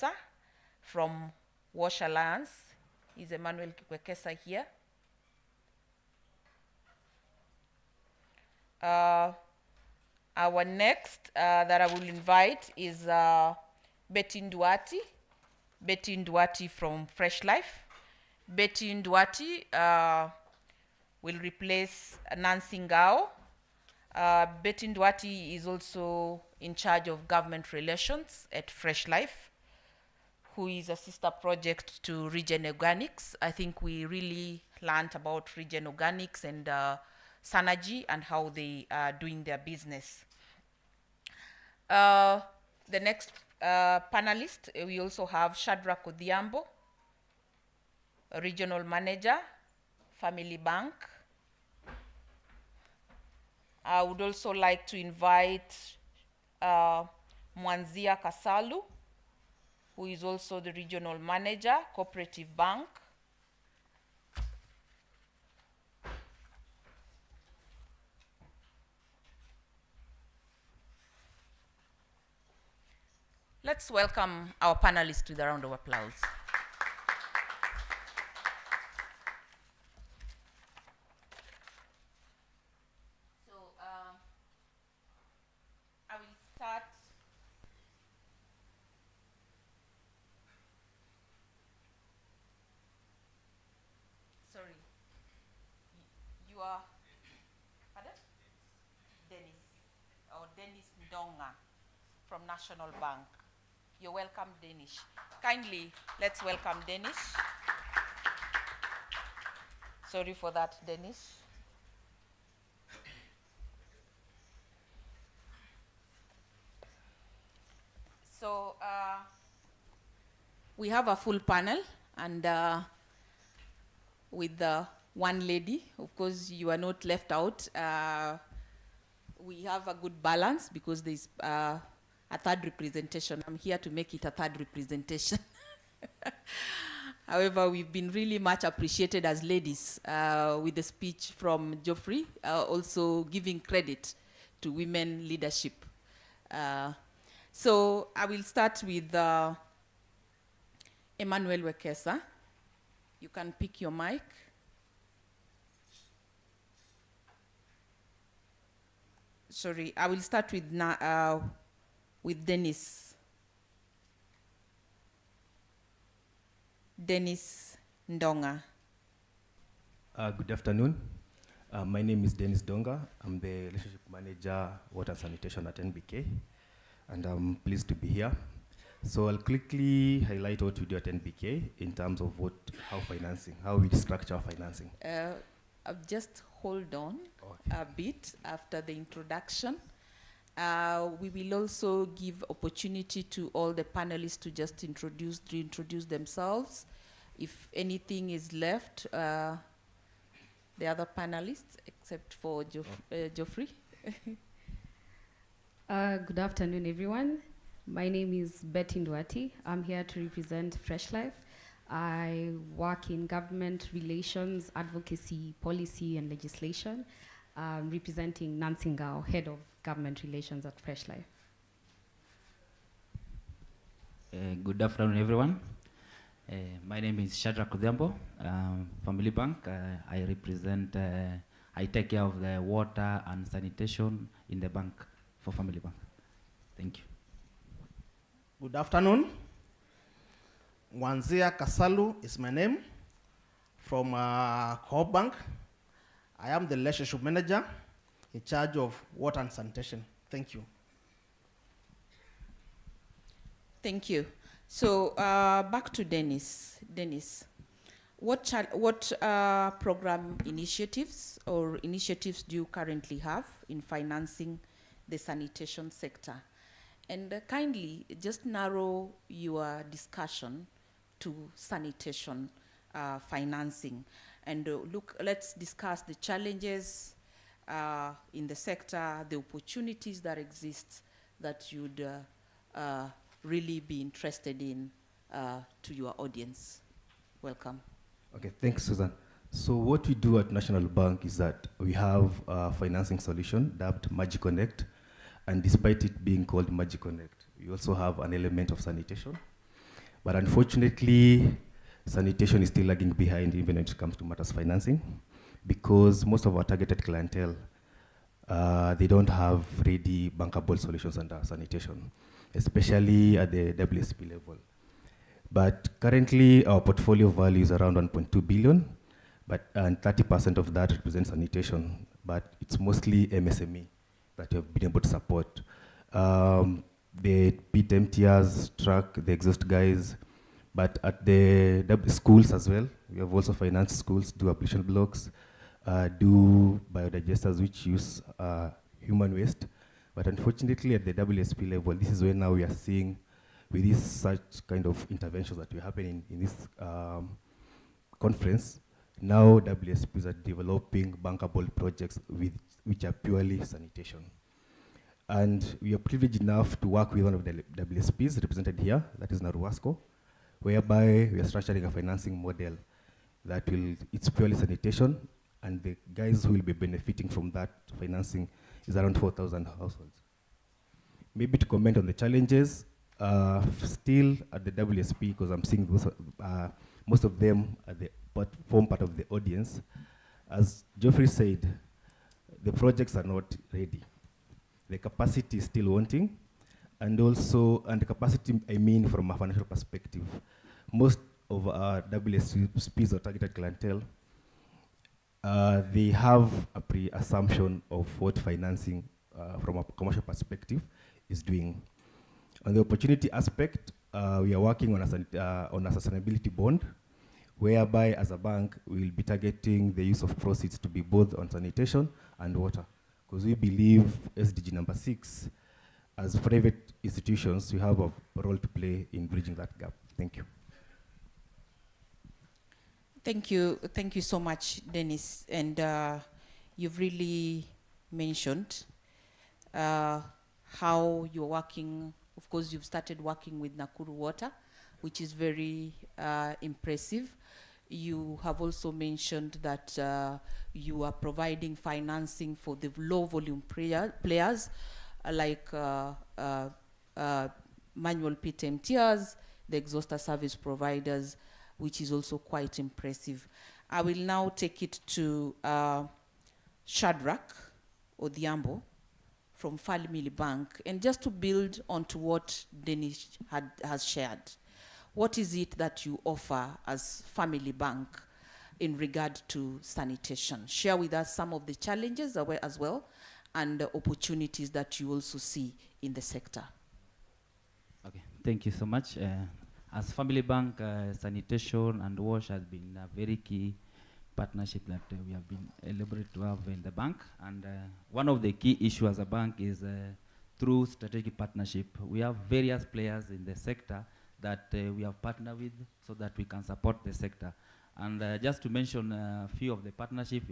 Kikwekesa from Wash Alliance. Is Emmanuel Kikwekesa here? Our next that I will invite is Betty Nduati. Betty Nduati from Fresh Life. Betty Nduati will replace Nancy Ngao. Betty Nduati is also in charge of government relations at Fresh Life, who is a sister project to Regen Organics. I think we really learned about Regen Organics and Synergy and how they are doing their business. The next panelist, we also have Shadrach Odhiambo, a regional manager, Family Bank. I would also like to invite Mwanzia Kasalu, who is also the regional manager, Cooperative Bank. Let's welcome our panelists with a round of applause. So I will start. Sorry, you are, pardon? Dennis, or Dennis Ndonga from National Bank. You're welcome, Danish. Kindly, let's welcome Danish. Sorry for that, Danish. So we have a full panel, and with one lady. Of course, you are not left out. We have a good balance because there's a third representation. I'm here to make it a third representation. However, we've been really much appreciated as ladies with the speech from Geoffrey, also giving credit to women leadership. So I will start with Emmanuel Wekesa. You can pick your mic. Sorry, I will start with Dennis. Dennis Ndonga. Good afternoon. My name is Dennis Ndonga. I'm the relationship manager, water and sanitation at NBK, and I'm pleased to be here. So I'll quickly highlight what we do at NBK in terms of how we structure our financing. Just hold on a bit after the introduction. We will also give opportunity to all the panelists to just reintroduce themselves. If anything is left, the other panelists, except for Geoffrey. Good afternoon, everyone. My name is Betty Nduati. I'm here to represent Fresh Life. I work in government relations, advocacy, policy, and legislation, representing Nancy Ngao, head of government relations at Fresh Life. Good afternoon, everyone. My name is Shadrach Odhiambo, Family Bank. I take care of the water and sanitation in the bank for Family Bank. Thank you. Good afternoon. Mwanzia Kasalu is my name, from Co-op Bank. I am the relationship manager in charge of water and sanitation. Thank you. Thank you. So back to Dennis. Dennis, what program initiatives or initiatives do you currently have in financing the sanitation sector? And kindly just narrow your discussion to sanitation financing. And let's discuss the challenges in the sector, the opportunities that exist that you'd really be interested in to your audience. Welcome. Okay, thanks, Susan. So what we do at National Bank is that we have a financing solution dubbed MagiConnect, and despite it being called MagiConnect, we also have an element of sanitation. But unfortunately, sanitation is still lagging behind even when it comes to matters financing, because most of our targeted clientele, they don't have ready bankable solutions under sanitation, especially at the WSP level. But currently, our portfolio value is around 1.2 billion, and 30% of that represents sanitation, but it's mostly MSME that we have been able to support. The pit MTRs, truck, the exhaust guys, but at the schools as well, we have also financed schools, do ablution blocks, do biodigesters which use human waste. But unfortunately, at the WSP level, this is where now we are seeing with these such kind of interventions that were happening in this conference, now WSPs are developing bankable projects which are purely sanitation. And we are privileged enough to work with one of the WSPs represented here, that is Naruwasco, whereby we are structuring a financing model that it's purely sanitation, and the guys who will be benefiting from that financing is around 4,000 households. Maybe to comment on the challenges, still at the WSP, because I'm seeing those, most of them form part of the audience. As Geoffrey said, the projects are not ready. The capacity is still wanting, and the capacity, I mean, from a financial perspective, most of our WSPs or targeted clientele, they have a pre-assumption of what financing from a commercial perspective is doing. On the opportunity aspect, we are working on a sustainability bond, whereby as a bank, we will be targeting the use of proceeds to be both on sanitation and water. Because we believe SDG number 6, as private institutions, we have a role to play in bridging that gap. Thank you. Thank you so much, Dennis. And you've really mentioned how you're working. Of course, you've started working with Nakuru Water, which is very impressive. You have also mentioned that you are providing financing for the low volume players like manual pit MTRs, the exhauster service providers, which is also quite impressive. I will now take it to Shadrach Odhiambo from Family Bank. And just to build onto what Dennis has shared, what is it that you offer as Family Bank in regard to sanitation? Share with us some of the challenges as well and the opportunities that you also see in the sector. Okay, thank you so much. As Family Bank, sanitation and wash has been a very key partnership that we have been elaborate to have in the bank. And one of the key issues as a bank is through strategic partnership. We have various players in the sector that we have partnered with so that we can support the sector. And just to mention a few of the partnerships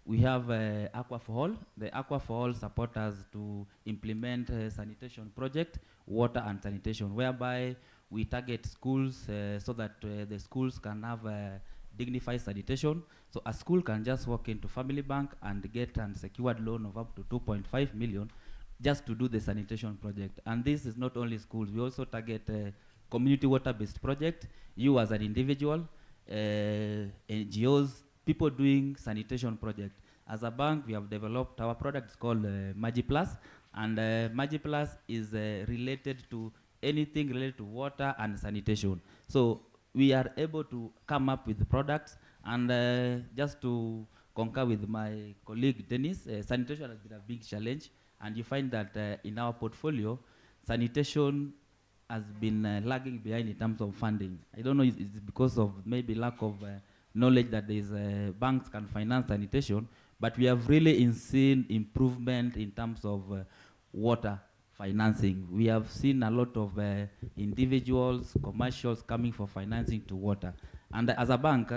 we have Aqua for All. The Aqua for All support us to implement a sanitation project, water and sanitation, whereby we target schools so that the schools can have dignified sanitation. So a school can just walk into Family Bank and get an secured loan of up to 2.5 million just to do the sanitation project. And this is not only schools, we also target community water-based project, you as an individual, NGOs, people doing sanitation project. As a bank, we have developed our product called MagiPlus, and MagiPlus is related to anything related to water and sanitation. So we are able to come up with products, and just to concur with my colleague Dennis, sanitation has been a big challenge, and you find that in our portfolio, sanitation has been lagging behind in terms of funding. I don't know if it's because of maybe lack of knowledge that these banks can finance sanitation, but we have really seen improvement in terms of water financing. We have seen a lot of individuals, commercials coming for financing to water. And as a bank,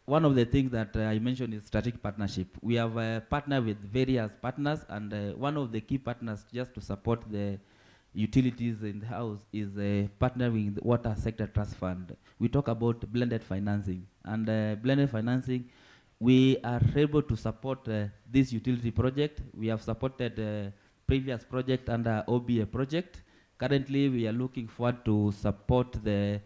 one of the things that I mentioned is strategic partnership. We have partnered with various partners, and one of the key partners just to support the utilities in the house is partnering with the Water Sector Trust Fund. We talk about blended financing, and blended financing, we are able to support this utility project. We have supported previous project under OBA project. Currently, we are looking forward to support the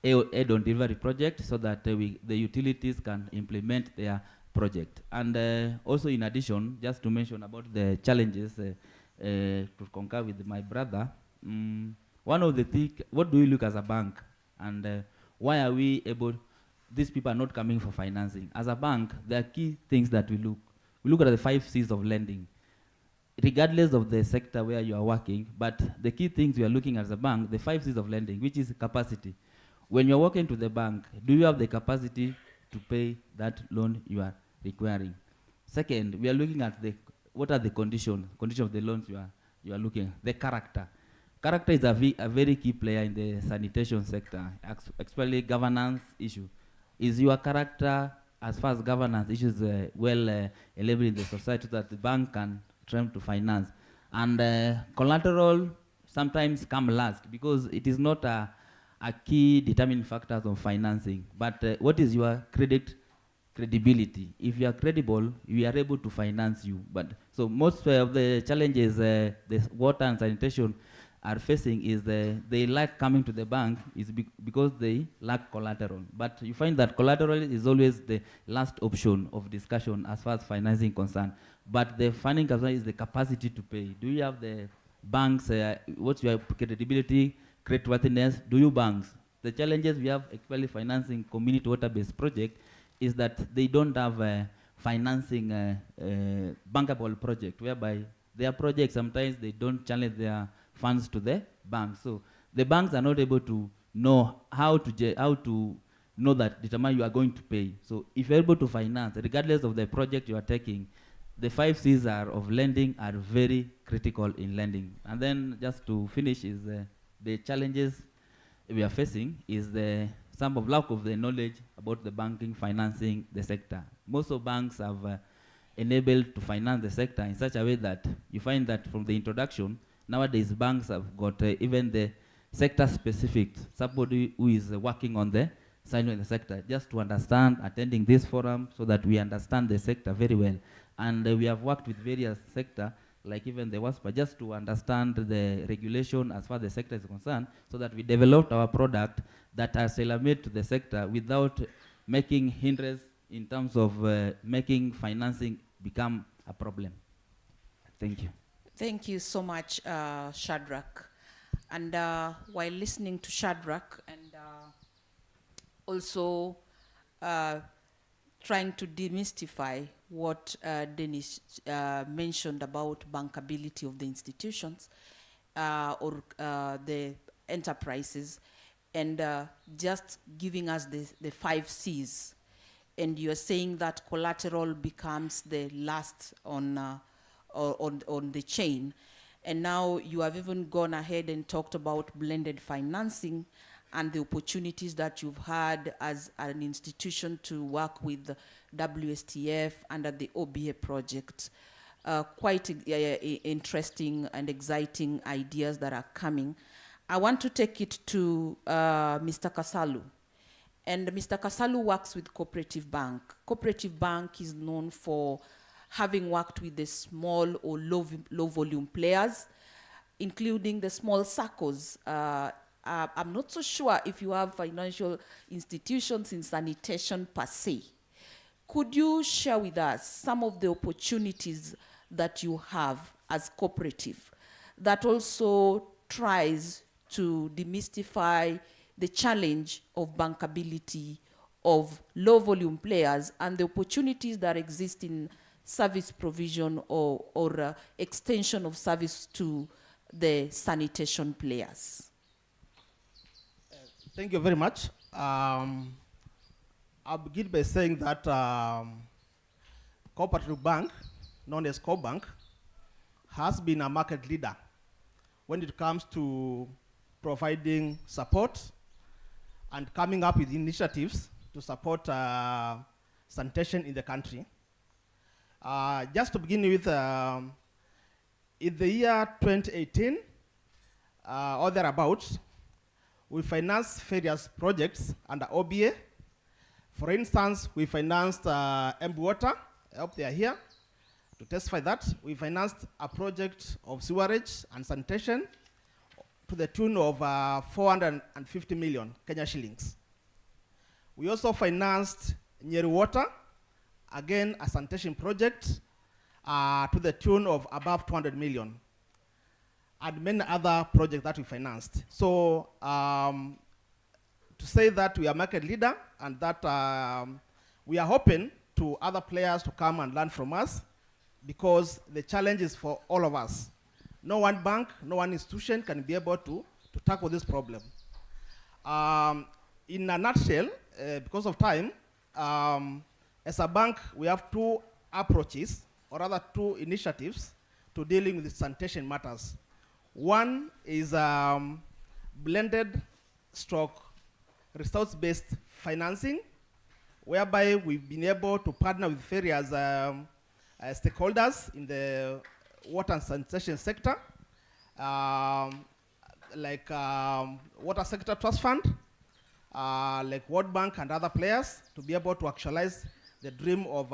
aid-on delivery project so that the utilities can implement their project. And also in addition, just to mention about the challenges to concur with my brother, one of the things, what do we look as a bank, and why are we able, these people are not coming for financing. As a bank, there are key things that we look. We look at the 5 C's of lending, regardless of the sector where you are working, but the key things we are looking at as a bank, the 5 C's of lending, which is capacity. When you're walking to the bank, do you have the capacity to pay that loan you are requiring? Second, we are looking at what are the conditions of the loans you are looking at. The character. Character is a very key player in the sanitation sector, especially governance issue. Is your character, as far as governance issues, level in the society that the bank can try to finance? And collateral sometimes come last because it is not a key determining factors of financing. But what is your credibility? If you are credible, we are able to finance you. But so most of the challenges the water and sanitation are facing is they lack coming to the bank is because they lack collateral. But you find that collateral is always the last option of discussion as far as financing concerned. But the funding concern is the capacity to pay. Do you have the banks? What's your credibility, creditworthiness? Do you banks? The challenges we have actually financing community water-based project is that they don't have financing bankable project, whereby their projects sometimes they don't challenge their funds to the bank. So the banks are not able to know how to know that determine you are going to pay. So if you're able to finance, regardless of the project you are taking, the 5 C's of lending are very critical in lending. And then just to finish is the challenges we are facing is some of lack of the knowledge about the banking, financing the sector. Most of banks have enabled to finance the sector in such a way that you find that from the introduction, nowadays banks have got even the sector specific, somebody who is working on the side of the sector, just to understand, attending this forum so that we understand the sector very well. And we have worked with various sector, like even the WASPA, just to understand the regulation as far as the sector is concerned, so that we developed our product that are tailor-made to the sector without making hindrance in terms of making financing become a problem. Thank you. Thank you so much, Shadrach. And while listening to Shadrach and also trying to demystify what Dennis mentioned about bankability of the institutions or the enterprises, and just giving us the 5 C's. And you're saying that collateral becomes the last on the chain. And now you have even gone ahead and talked about blended financing and the opportunities that you've had as an institution to work with WSTF under the OBA project. Quite interesting and exciting ideas that are coming. I want to take it to Mr. Kasalu. And Mr. Kasalu works with Cooperative Bank. Cooperative Bank is known for having worked with the small or low volume players, including the small SACCOs. I'm not so sure if you have financial institutions in sanitation per se. Could you share with us some of the opportunities that you have as cooperative that also tries to demystify the challenge of bankability of low volume players and the opportunities that exist in service provision or extension of service to the sanitation players? Thank you very much. I'll begin by saying that Cooperative Bank, known as CoBank, has been a market leader when it comes to providing support and coming up with initiatives to support sanitation in the country. Just to begin with, in the year 2018, or thereabouts, we financed various projects under OBA. For instance, we financed MB Water. I hope they are here to testify that. We financed a project of sewerage and sanitation to the tune of 450 million Kenya shillings. We also financed Nyeri Water, again a sanitation project to the tune of above 200 million, and many other projects that we financed. So to say that we are market leader and that we are hoping to other players to come and learn from us, because the challenge is for all of us. No one bank, no one institution can be able to tackle this problem. In a nutshell, because of time, as a bank, we have two approaches, or rather two initiatives, to dealing with sanitation matters. One is blended stroke resource-based financing, whereby we've been able to partner with various stakeholders in the water and sanitation sector, like Water Sector Trust Fund, like World Bank and other players, to be able to actualize the dream of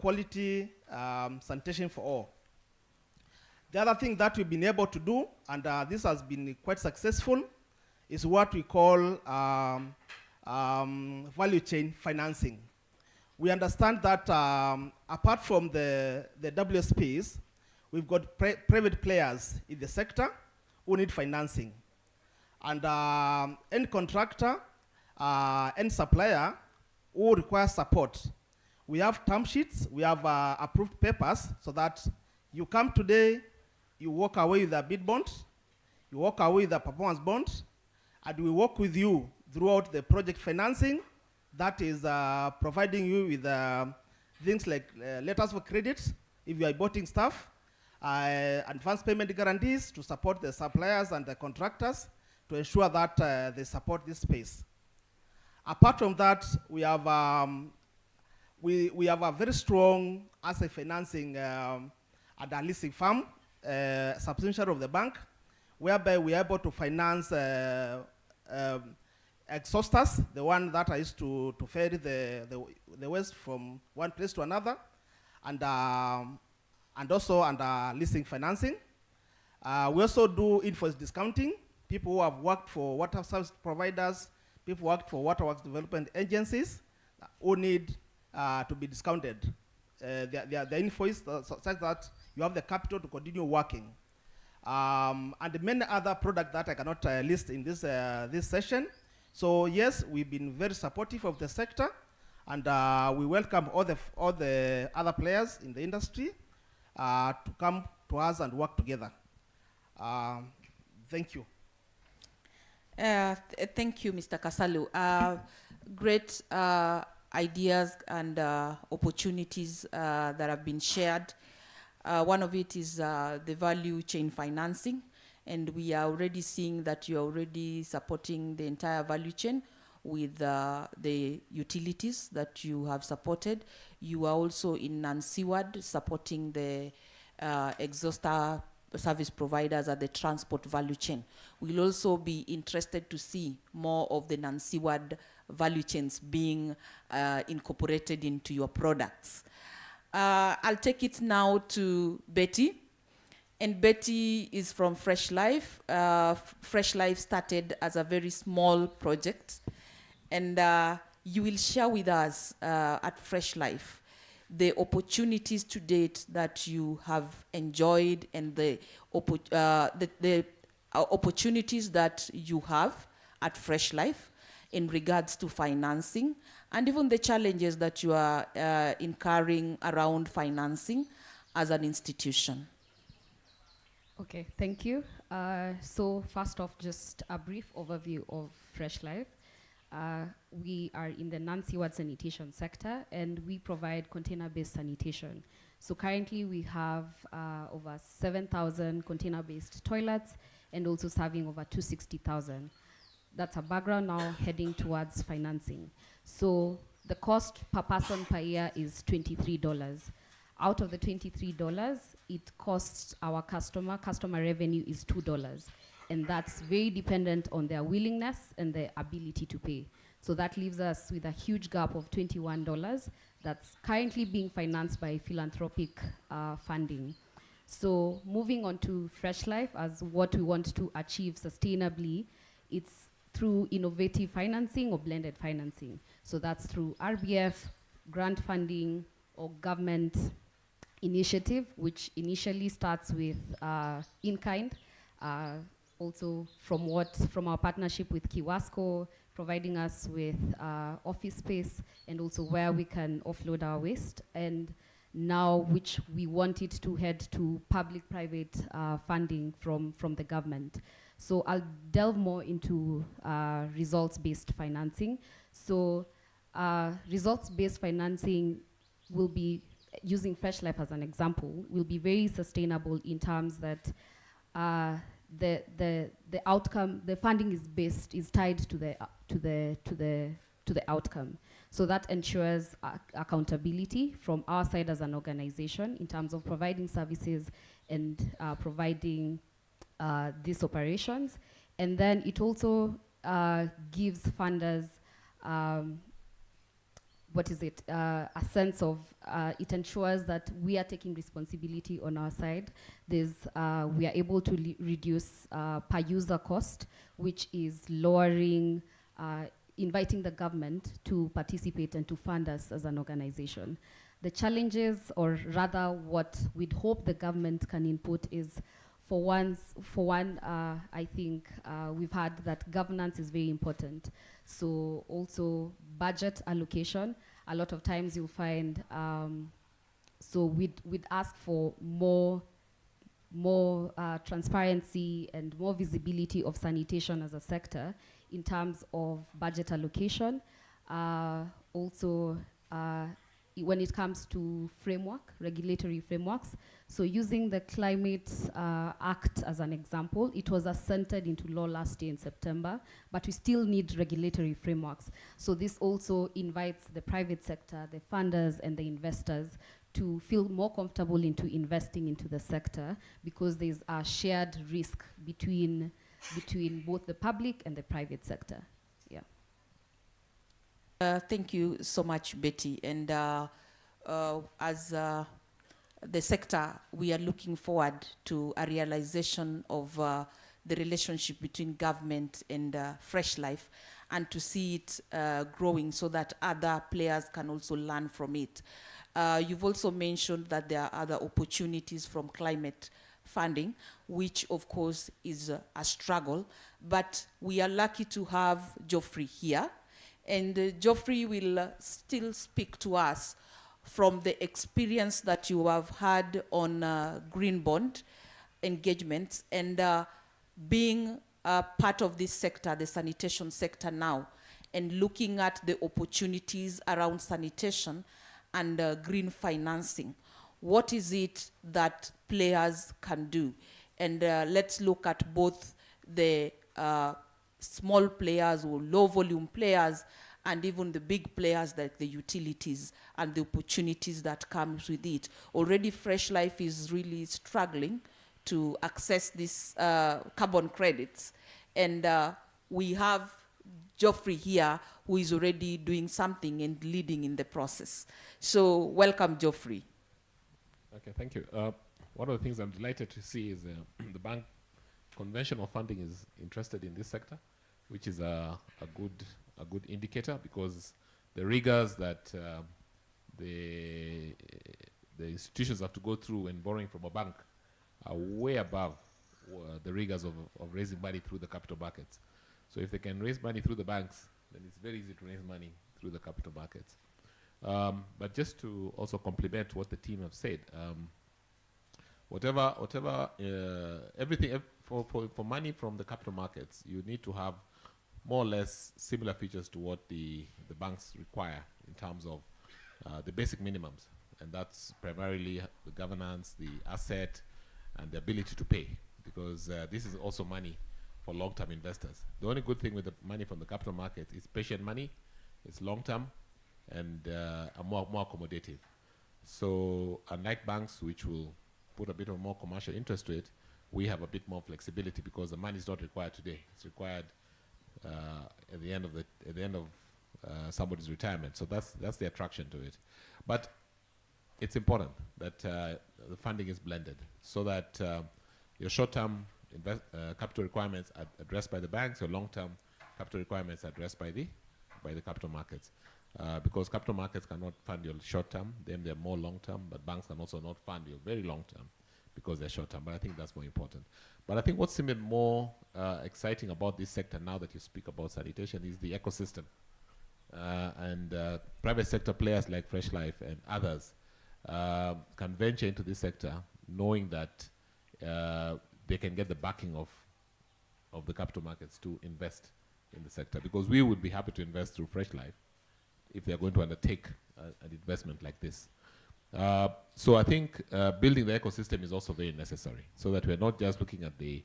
quality sanitation for all. The other thing that we've been able to do, and this has been quite successful, is what we call value chain financing. We understand that apart from the WSPs, we've got private players in the sector who need financing. And end contractor, end supplier who require support. We have term sheets, we have approved papers, so that you come today, you walk away with a bid bond, you walk away with a performance bond, and we work with you throughout the project financing. That is providing you with things like letters for credit, if you are importing stuff, advance payment guarantees to support the suppliers and the contractors to ensure that they support this space. Apart from that, we have a very strong asset financing at a leasing firm, subsidiary of the bank, whereby we are able to finance exhausters, the one that I used to ferry the waste from one place to another, and also under leasing financing. We also do invoice discounting. People who have worked for water service providers, people who worked for waterworks development agencies, who need to be discounted. The invoice such that you have the capital to continue working. And many other products that I cannot list in this session. So yes, we've been very supportive of the sector, and we welcome all the other players in the industry to come to us and work together. Thank you. Thank you, Mr. Kasalu. Great ideas and opportunities that have been shared. One of it is the value chain financing, and we are already seeing that you're already supporting the entire value chain with the utilities that you have supported. You are also in non-seaward supporting the exhauster service providers at the transport value chain. We'll also be interested to see more of the non-seaward value chains being incorporated into your products. I'll take it now to Betty. And Betty is from Fresh Life. Fresh Life started as a very small project. And you will share with us at Fresh Life the opportunities to date that you have enjoyed, and the opportunities that you have at Fresh Life in regards to financing, and even the challenges that you are incurring around financing as an institution. Okay, thank you. So first off, just a brief overview of Fresh Life. We are in the non-seaward sanitation sector, and we provide container-based sanitation. So currently we have over 7,000 container-based toilets, and also serving over 260,000. That's a background. Now heading towards financing. So the cost per person per year is $23. Out of the $23, it costs our customer revenue is $2. And that's very dependent on their willingness and their ability to pay. So that leaves us with a huge gap of $21 that's currently being financed by philanthropic funding. So moving on to Fresh Life as what we want to achieve sustainably, it's through innovative financing or blended financing. So that's through RBF, grant funding, or government initiative, which initially starts with in-kind, also from our partnership with Kiwasco, providing us with office space and also where we can offload our waste, and now which we want it to head to public-private funding from the government. So I'll delve more into results-based financing. So results-based financing will be, using Fresh Life as an example, will be very sustainable in terms that the outcome, the funding is tied to the outcome. So that ensures accountability from our side as an organization in terms of providing services and providing these operations. And then it also gives funders a sense of, it ensures that we are taking responsibility on our side. We are able to reduce per user cost, which is lowering, inviting the government to participate and to fund us as an organization. The challenges, or rather what we'd hope the government can input is, for one, I think we've heard that governance is very important. So also budget allocation. A lot of times you'll find, so we'd ask for more transparency and more visibility of sanitation as a sector in terms of budget allocation. Also, when it comes to regulatory frameworks. So using the Climate Act as an example, it was assented into law last year in September, but we still need regulatory frameworks. So this also invites the private sector, the funders and the investors to feel more comfortable into investing into the sector, because there's a shared risk between both the public and the private sector. Yeah. Thank you so much, Betty. And as the sector, we are looking forward to a realization of the relationship between government and Fresh Life, and to see it growing so that other players can also learn from it. You've also mentioned that there are other opportunities from climate funding, which of course is a struggle, but we are lucky to have Geoffrey here. And Geoffrey will still speak to us from the experience that you have had on green bond engagements, and being part of this sector, the sanitation sector now, and looking at the opportunities around sanitation and green financing. What is it that players can do? And let's look at both the small players or low volume players, and even the big players like the utilities, and the opportunities that comes with it. Already Fresh Life is really struggling to access these carbon credits. And we have Geoffrey here, who is already doing something and leading in the process. So welcome, Geoffrey. Okay, thank you. One of the things I'm delighted to see is the bank conventional funding is interested in this sector, which is a good indicator, because the rigors that the institutions have to go through when borrowing from a bank are way above the rigors of raising money through the capital markets. So if they can raise money through the banks, then it's very easy to raise money through the capital markets. But just to also complement what the team have said, everything for money from the capital markets, you need to have more or less similar features to what the banks require in terms of the basic minimums, and that's primarily the governance, the asset, and the ability to pay, because this is also money for long-term investors. The only good thing with the money from the capital market is patient money, it's long-term, and more accommodative. So unlike banks, which will put a bit of more commercial interest to it, we have a bit more flexibility, because the money is not required today. It's required at the end of somebody's retirement. So that's the attraction to it. But it's important that the funding is blended so that your short-term capital requirements are addressed by the banks, your long-term capital requirements are addressed by the capital markets. Because capital markets cannot fund your short-term, then they're more long-term, but banks can also not fund your very long-term because they're short-term. But I think that's more important. But I think what's even more exciting about this sector now that you speak about sanitation is the ecosystem. And private sector players like Fresh Life and others can venture into this sector knowing that they can get the backing of the capital markets to invest in the sector, because we would be happy to invest through Fresh Life if they're going to undertake an investment like this. So I think building the ecosystem is also very necessary, so that we're not just looking at the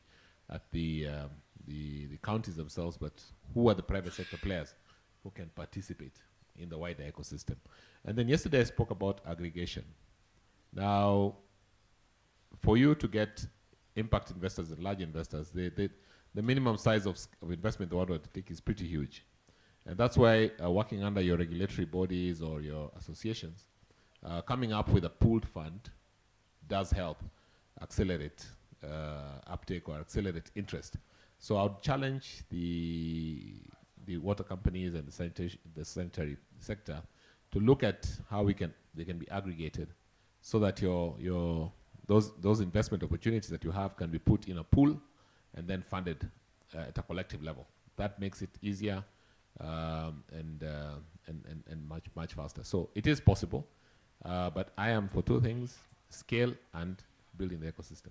counties themselves, but who are the private sector players who can participate in the wider ecosystem. And then yesterday I spoke about aggregation. Now, for you to get impact investors and large investors, the minimum size of investment they want to take is pretty huge. And that's why working under your regulatory bodies or your associations, coming up with a pooled fund does help accelerate uptake or accelerate interest. So I would challenge the water companies and the sanitary sector to look at how they can be aggregated, so that those investment opportunities that you have can be put in a pool and then funded at a collective level. That makes it easier and much faster. So it is possible, but I am for two things: scale and building the ecosystem.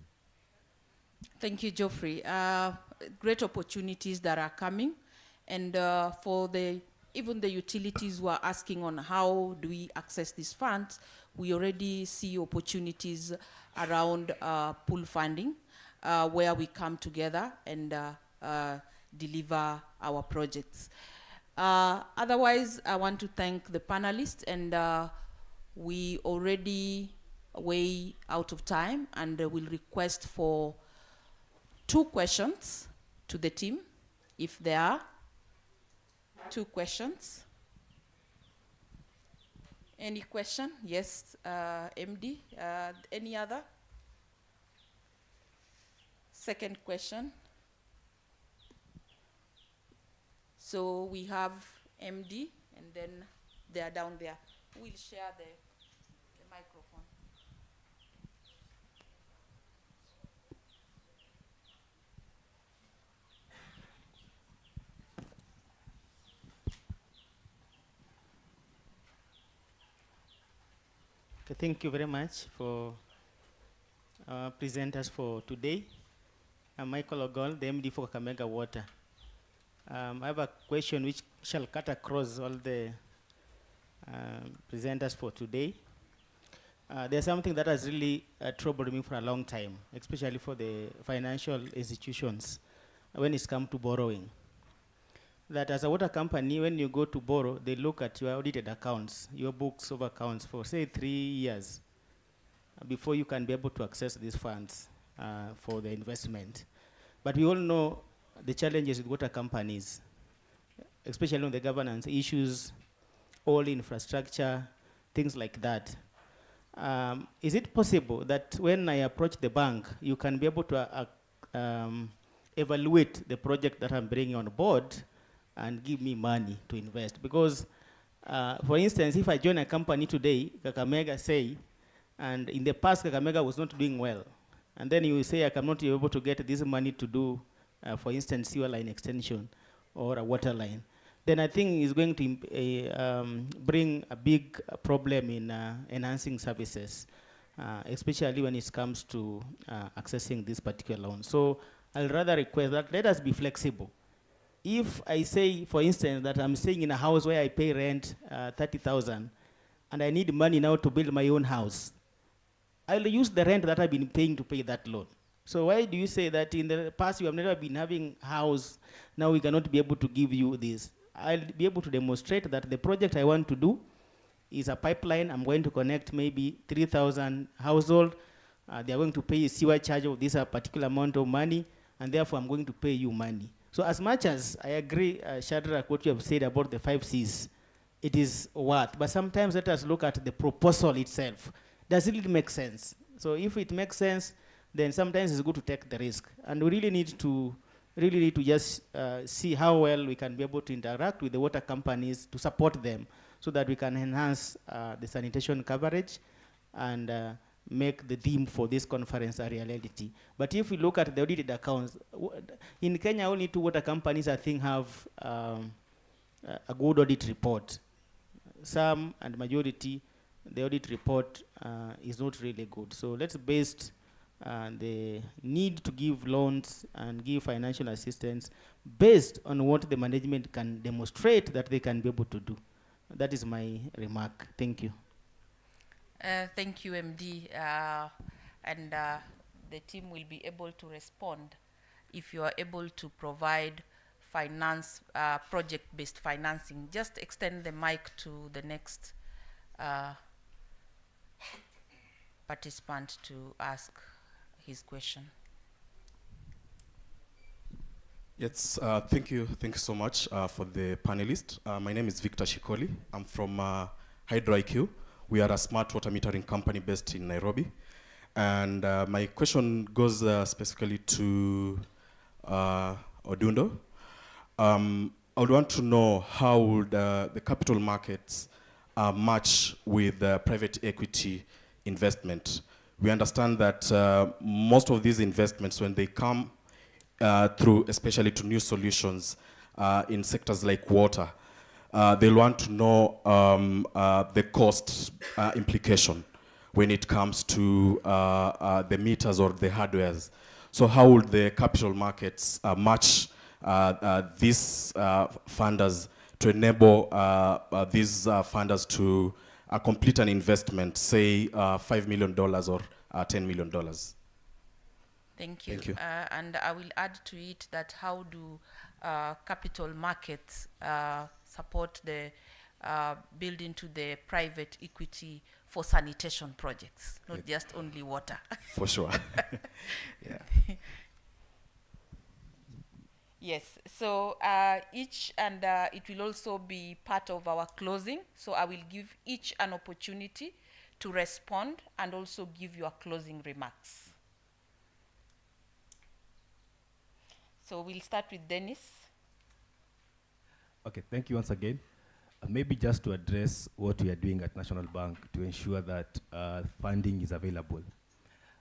Thank you, Geoffrey. Great opportunities that are coming, and for even the utilities who are asking on how do we access these funds, we already see opportunities around pool funding, where we come together and deliver our projects. Otherwise, I want to thank the panelists, and we already way out of time, and will request for 2 questions to the team, if there are 2 questions. Any question? Yes, MD. Any other? Second question. So we have MD, and then they are down there. We'll share the microphone. Okay, thank you very much for presenters for today. I'm Michael Ogol, the MD for Kakamega Water. I have a question which shall cut across all the presenters for today. There's something that has really troubled me for a long time, especially for the financial institutions when it's come to borrowing. That as a water company, when you go to borrow, they look at your audited accounts, your books of accounts for, say, 3 years before you can be able to access these funds for the investment. But we all know the challenges with water companies, especially on the governance issues, all infrastructure, things like that. Is it possible that when I approach the bank, you can be able to evaluate the project that I'm bringing on board and give me money to invest? Because, for instance, if I join a company today, Kakamega say, and in the past Kakamega was not doing well, and then you say I cannot be able to get this money to do, for instance, sewer line extension or a water line, then I think it's going to bring a big problem in enhancing services, especially when it comes to accessing this particular loan. So I'll rather request that let us be flexible. If I say, for instance, that I'm staying in a house where I pay rent 30,000, and I need money now to build my own house, I'll use the rent that I've been paying to pay that loan. So why do you say that in the past you have never been having house, now we cannot be able to give you this? I'll be able to demonstrate that the project I want to do is a pipeline. I'm going to connect maybe 3,000 households. They are going to pay a sewer charge of this particular amount of money, and therefore I'm going to pay you money. So as much as I agree, Shadrach, what you have said about the 5 Cs, it is worth. But sometimes let us look at the proposal itself. does it really make sense? So if it makes sense, then sometimes it's good to take the risk. And we really need to just see how well we can be able to interact with the water companies to support them so that we can enhance the sanitation coverage and make the theme for this conference a reality. But if we look at the audited accounts, in Kenya, only 2 water companies, I think, have a good audit report. Some and majority, the audit report is not really good. So let's base the need to give loans and give financial assistance based on what the management can demonstrate that they can be able to do. That is my remark. Thank you. Thank you, MD. And the team will be able to respond if you are able to provide finance, project-based financing. Just extend the mic to the next participant to ask his question. Yes, thank you so much for the panelists. My name is Victor Shikoli. I'm from Hydro IQ. We are a smart water metering company based in Nairobi. And my question goes specifically to Odundo. I would want to know how would the capital markets match with private equity investment. We understand that most of these investments, when they come through, especially to new solutions in sectors like water, they'll want to know the cost implication when it comes to the meters or the hardwares. So how would the capital markets match these funders to enable these funders to complete an investment, say $5 million or $10 million? Thank you. Thank you. And I will add to it that how do capital markets support the building to the private equity for sanitation projects, not just only water. For sure. Yeah. Yes, so each, and it will also be part of our closing. So I will give each an opportunity to respond and also give your closing remarks. So we'll start with Dennis. Okay, thank you once again. Maybe just to address what we are doing at National Bank to ensure that funding is available.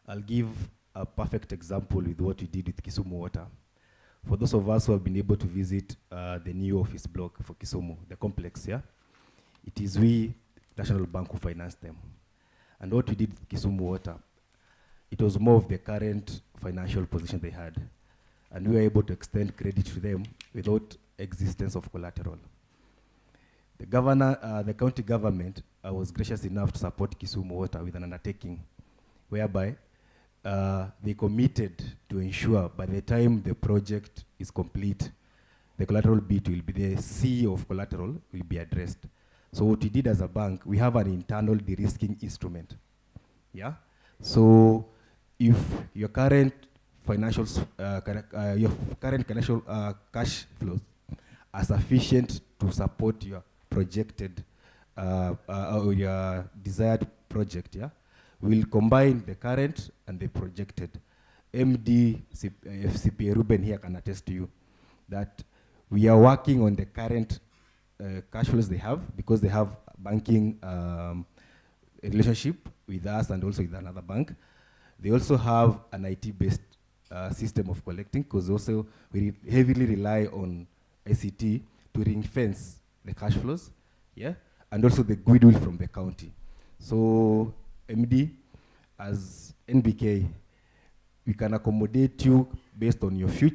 I'll give a perfect example with what we did with Kisumu Water. For those of us who have been able to visit the new office block for Kisumu, the complex, yeah, it is we, National Bank, who financed them. And what we did with Kisumu Water, it was more of the current financial position they had. And we were able to extend credit to them without existence of collateral. The governor, the county government was gracious enough to support Kisumu Water with an undertaking whereby they committed to ensure by the time the project is complete, the collateral bit will be, the C of collateral will be addressed. So what we did as a bank, we have an internal de-risking instrument. Yeah. So if your current financials, your current financial cash flows are sufficient to support your projected or your desired project, yeah, we'll combine the current and the projected. MD FCPA Ruben here can attest to you that we are working on the current cash flows they have, because they have banking relationship with us and also with another bank. They also have an IT-based system of collecting, because also we heavily rely on ICT to ring-fence the cash flows, yeah, and also the goodwill from the county. So MD, as NBK, we can accommodate you based on your future